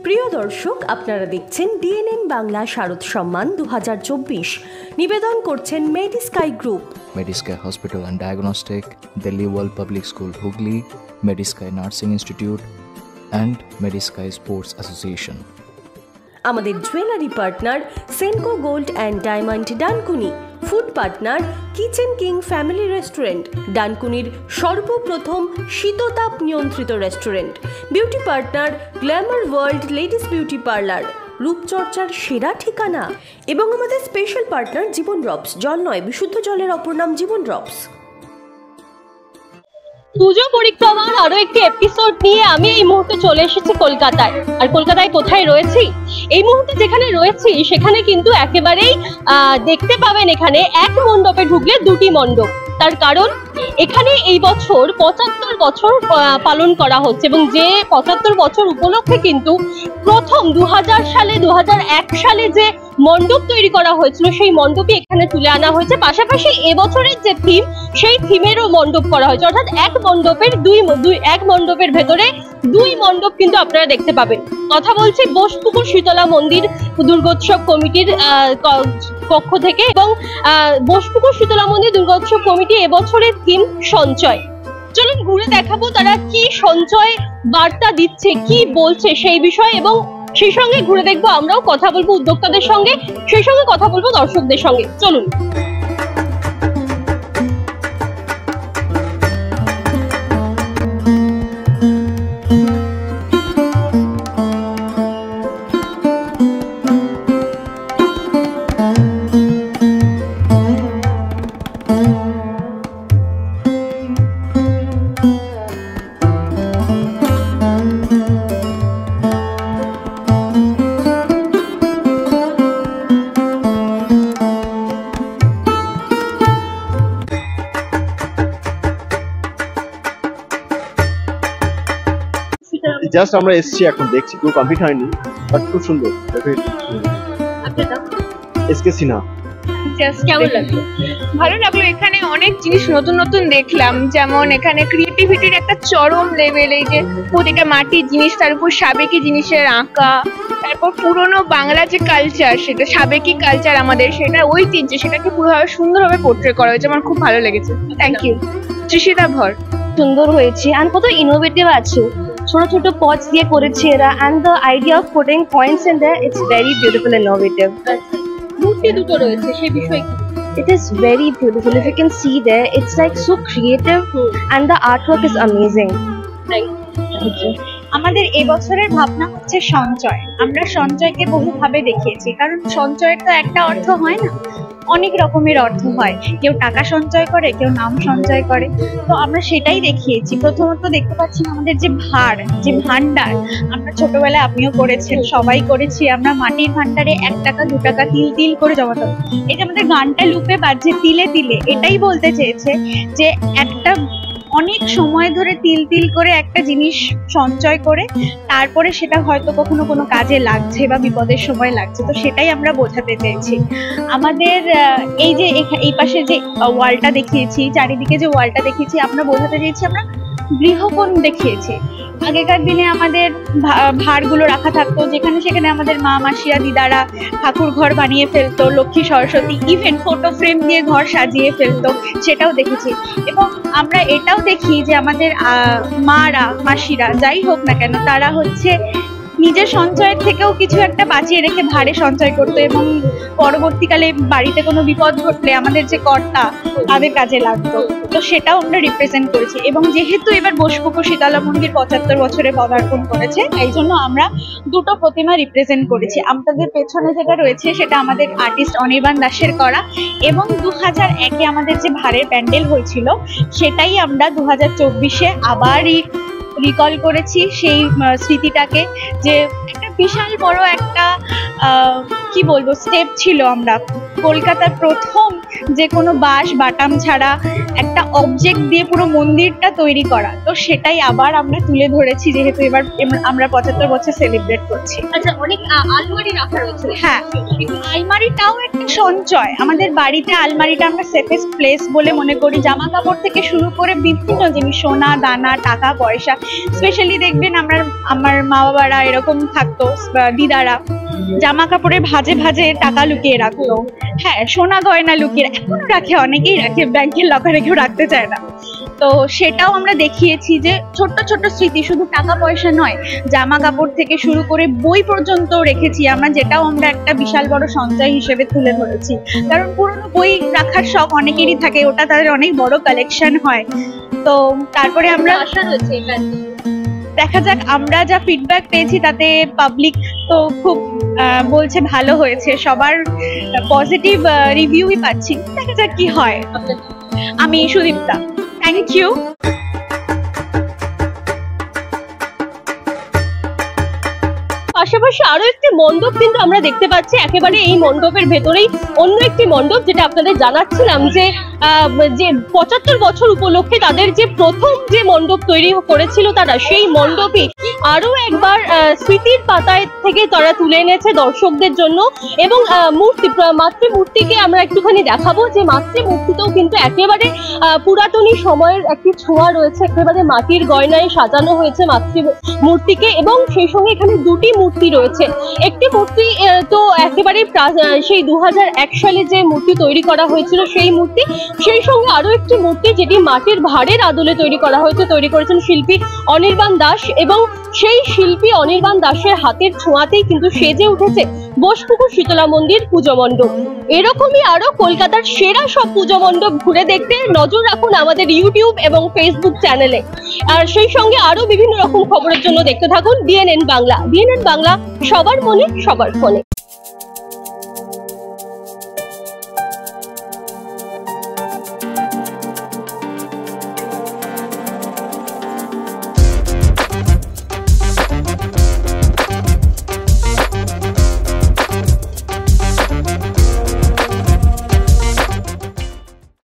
প্রিয় দর্শক, আপনারা দেখছেন ডিএনএন বাংলা শারদ সম্মান 2024। নিবেদন করছেন Medisky group, Medisky hospital and diagnostic, Delhi world public school Hooghly, Medisky nursing institute and Medisky sports association. আমাদের jewellery partner Senco gold and diamond Dankuni, food partner kitchen king family restaurant, ডানকুনির সর্বপ্রথম শীততাপ নিয়ন্ত্রিত restaurant, beauty partner glamour world ladies beauty parlour, রূপচর্চার সেরা ঠিকানা, এবং আমাদের স্পেশাল পার্টনার জীবন ড্রপস, জল নয় বিশুদ্ধ জলের অপর নাম জীবন ড্রপস। পুজো পরিক্রমার আরো একটি এপিসোড নিয়ে আমি এই মুহূর্তে চলে এসেছি কলকাতায়। আর কলকাতায় কোথায় রয়েছি? এই মুহূর্তে যেখানে রয়েছি সেখানে কিন্তু একেবারেই দেখতে পাবেন এখানে এক মণ্ডপে ঢুকলে দুটি মণ্ডপ। তার কারণ এখানে এই বছর 75 বছর পালন করা হচ্ছে, এবং যে 75 বছর উপলক্ষে কিন্তু প্রথম 2000 সালে 2001 সালে যে মণ্ডপ তৈরি করা হয়েছিল সেই মণ্ডপই এখানে তুলে আনা হয়েছে। পাশাপাশি এবছরের যে থিম সেই থিমেরও মণ্ডপ করা হয়েছে, অর্থাৎ এক মণ্ডপের ভেতরে দুই মণ্ডপ কিন্তু আপনারা দেখতে পাবেন। কথা বলছি বোসপুকুর শীতলা মন্দির দুর্গোৎসব কমিটির পক্ষ থেকে, এবং বোসপুকুর শীতলা মন্দির দুর্গোৎসব কমিটি এবছরের থিম সঞ্চয়। চলুন ঘুরে দেখাবো তারা কি সঞ্চয় বার্তা দিচ্ছে, কি বলছে সেই বিষয়ে, এবং সেই সঙ্গে ঘুরে দেখবো, আমরাও কথা বলবো উদ্যোক্তাদের সঙ্গে, সেই সঙ্গে কথা বলবো দর্শকদের সঙ্গে। চলুন। জাস্ট আমরা এসেছি, এখন দেখছি, পুরো কমপ্লিট হয়নি, বাট খুব সুন্দর। এসকে সিনহা। কেমন লাগলো? ভালো লাগলো। এখানে অনেক জিনিস নতুন নতুন দেখলাম, যেমন এখানে ক্রিয়েটিভিটির একটা চরম লেভেল, এই যে প্রতিটা মাটির জিনিস, তার উপর সাবেকি জিনিসের আঁকা, তারপর পুরনো বাংলা যে কালচার, সেটা সাবেকি কালচার আমাদের, সেটা ঐতিহ্য, সেটাকে পুরোভাবে সুন্দরভাবে পোর্ট্রে করা হয়েছে। আমার খুব ভালো লেগেছে। Thank you. তৃষিতা ভর। সুন্দর হয়েছে, আর কত ইনোভেটিভ আছে, ছোট ছোট পটস দিয়ে করেছে এরা, and the idea of putting points in there, it's very beautiful and innovative. মূর্তি দুটো রয়েছে, সেই বিষয়ে it is very beautiful. If you can see there, it's like so creative and the artwork is amazing. Thank you. আমাদের এবছরের ভাবনা হচ্ছে সঞ্চয়। আমরা সঞ্চয়কে বহুভাবে দেখিয়েছি, কারণ সঞ্চয়ের তো একটা অর্থ হয় না, অনেক রকমের অর্থ হয়। কেউ টাকা সঞ্চয় করে, কেউ নাম সঞ্চয় করে, তো আমরা সেটাই দেখিয়েছি। প্রথমত দেখতে পাচ্ছি আমাদের যে ভান্ডার, আমরা ছোটবেলায় আপনিও করেছেন, সবাই করেছি, আমরা মাটির ভান্ডারে 1 টাকা 2 টাকা তিল তিল করে জমাতাম। এই যে আমাদের গানটা লুপে বাজছে তিলে তিলে, এটাই বলতে চেয়েছে যে একটা অনেক সময় ধরে তিল তিল করে একটা জিনিস সঞ্চয় করে তারপরে সেটা হয়তো কখনো কোনো কাজে লাগছে বা বিপদের সময় লাগছে, তো সেটাই আমরা বোঝাতে চেয়েছি। আমাদের এই যে এই পাশে যে ওয়ালটা দেখিয়েছি, চারিদিকে যে ওয়ালটা দেখিয়েছি, আমরা বোঝাতে চেয়েছি আমরা গৃহকোণ দেখিয়েছি। আগেকার দিনে আমাদের ভাঁড়গুলো রাখা থাকতো, যেখানে সেখানে আমাদের মা মাসিরা দিদারা ঠাকুর ঘর বানিয়ে ফেলতো, Lakshmi Saraswati even photo frame দিয়ে ঘর সাজিয়ে ফেলতো, সেটাও দেখেছি। এবং আমরা এটাও দেখি যে আমাদের মারা মাসিরা যাই হোক না কেন, তারা হচ্ছে নিজের সঞ্চয়ের থেকেও কিছু একটা বাঁচিয়ে রেখে ভাড়ে সঞ্চয় করতো, এবং পরবর্তীকালে বাড়িতে কোনো বিপদ ঘটলে আমাদের যে কর্তা তাদের কাজে লাগতো, তো সেটাও আমরা রিপ্রেজেন্ট করেছি। এবং যেহেতু এবার বোসপুকুর শীতলা মন্দির 75 বছরে পদার্পণ করেছে, এই জন্য আমরা দুটো প্রতিমা রিপ্রেজেন্ট করেছি। আমাদের পেছনে যেটা রয়েছে সেটা আমাদের আর্টিস্ট অনির্বাণ দাসের করা, এবং 2001-এ আমাদের যে ভাড়ের প্যান্ডেল হয়েছিল সেটাই আমরা 2024-এ আবারই রিকল করেছি সেই স্মৃতিটাকে, যে একটা বিশাল বড় একটা কি বলবো স্টেপ ছিল। আমরা কলকাতার প্রথম যে কোনো বাঁশ বাটাম ছাড়া একটা অবজেক্ট দিয়ে পুরো মন্দিরটা তৈরি করা, তো সেটাই আবার আমরা তুলে ধরেছি, যেহেতু এবার আমরা 75 বছর সেলিব্রেট করছি। আচ্ছা, অনেক আলমারি রাখা রয়েছে। হ্যাঁ, আলমারিটাও একটা সঞ্চয়। আমাদের বাড়িতে আলমারিটা আমরা সেফেস্ট প্লেস বলে মনে করি। জামা কাপড় থেকে শুরু করে বিভিন্ন জিনিস, সোনা দানা টাকা পয়সা, স্পেশালি দেখবেন আমার মা বাবারা এরকম থাকতো দিদারা জামা কাপড়ের ভাঁজে ভাঁজে টাকা লুকিয়ে রাখতো, হ্যাঁ সোনা গয়না লুকিয়ে এখনো রাখে, অনেকেই রাখে, ব্যাংকের লকারে কেউ রাখতে চায় না। তো সেটাও আমরা দেখিয়েছি যে ছোট্ট ছোট্ট স্মৃতি, শুধু টাকা পয়সা নয়, জামা কাপড় থেকে শুরু করে বই পর্যন্ত রেখেছি আমরা, যেটাও আমরা একটা বিশাল বড় সঞ্চয় হিসেবে তুলে ধরেছি। কারণ পুরনো বই রাখার শখ অনেকেরই থাকে, ওটা তাদের অনেক বড় কালেকশন হয়। তো তারপরে আমরা আশা রয়েছে এখানে দেখা যাক, আমরা যা ফিডব্যাক পেয়েছি তাতে পাবলিক তো খুব বলছে ভালো হয়েছে, সবার পজিটিভ রিভিউই পাচ্ছি, দেখা যাক কি হয়। আমি সুদীপ্তা, থ্যাংক ইউ। পাশাপাশি আরো একটি মণ্ডপ কিন্তু আমরা দেখতে পাচ্ছি, একেবারে এই মণ্ডপের ভেতরেই অন্য একটি মণ্ডপ, যেটা আপনাদের জানাচ্ছিলাম যে 75 বছর উপলক্ষে তাদের যে প্রথম যে মণ্ডপ তৈরি করেছিল তারা, সেই মণ্ডপই আরো একবার স্মৃতির পাতায় থেকে তারা তুলে এনেছে দর্শকদের জন্য। এবং মাতৃমূর্তিকে আমরা একটুখানি দেখাবো, যে মাতৃমূর্তিতেও কিন্তু একেবারে পুরাতনী সময়ের একটি ছোঁয়া রয়েছে, একেবারে মাটির গয়নায় সাজানো হয়েছে মাতৃমূর্তিকে। এবং সেই সঙ্গে এখানে দুটি মূর্তি রয়েছে, একটি মূর্তি তো একেবারে সেই 2001 সালে যে মূর্তি তৈরি করা হয়েছিল সেই মূর্তি, সেই সঙ্গে আরো একটি মূর্তি যেটি মাটির ভাড়ের আদলে তৈরি করা হয়েছে, তৈরি করেছেন শিল্পী অনির্বাণ দাস। এবং সেই শিল্পী অনির্বাণ দাসের হাতের ছোঁয়াতেই কিন্তু সেজে উঠেছে বোসপুকুর শীতলা মন্দির পুজো মণ্ডপ। এরকমই আরো কলকাতার সেরা সব পুজো মণ্ডপ ঘুরে দেখতে নজর রাখুন আমাদের ইউটিউব এবং ফেসবুক চ্যানেলে। আর সেই সঙ্গে আরো বিভিন্ন রকম খবরের জন্য দেখতে থাকুন ডিএনএন বাংলা। ডিএনএন বাংলা, সবার মনে সবার ফোনে।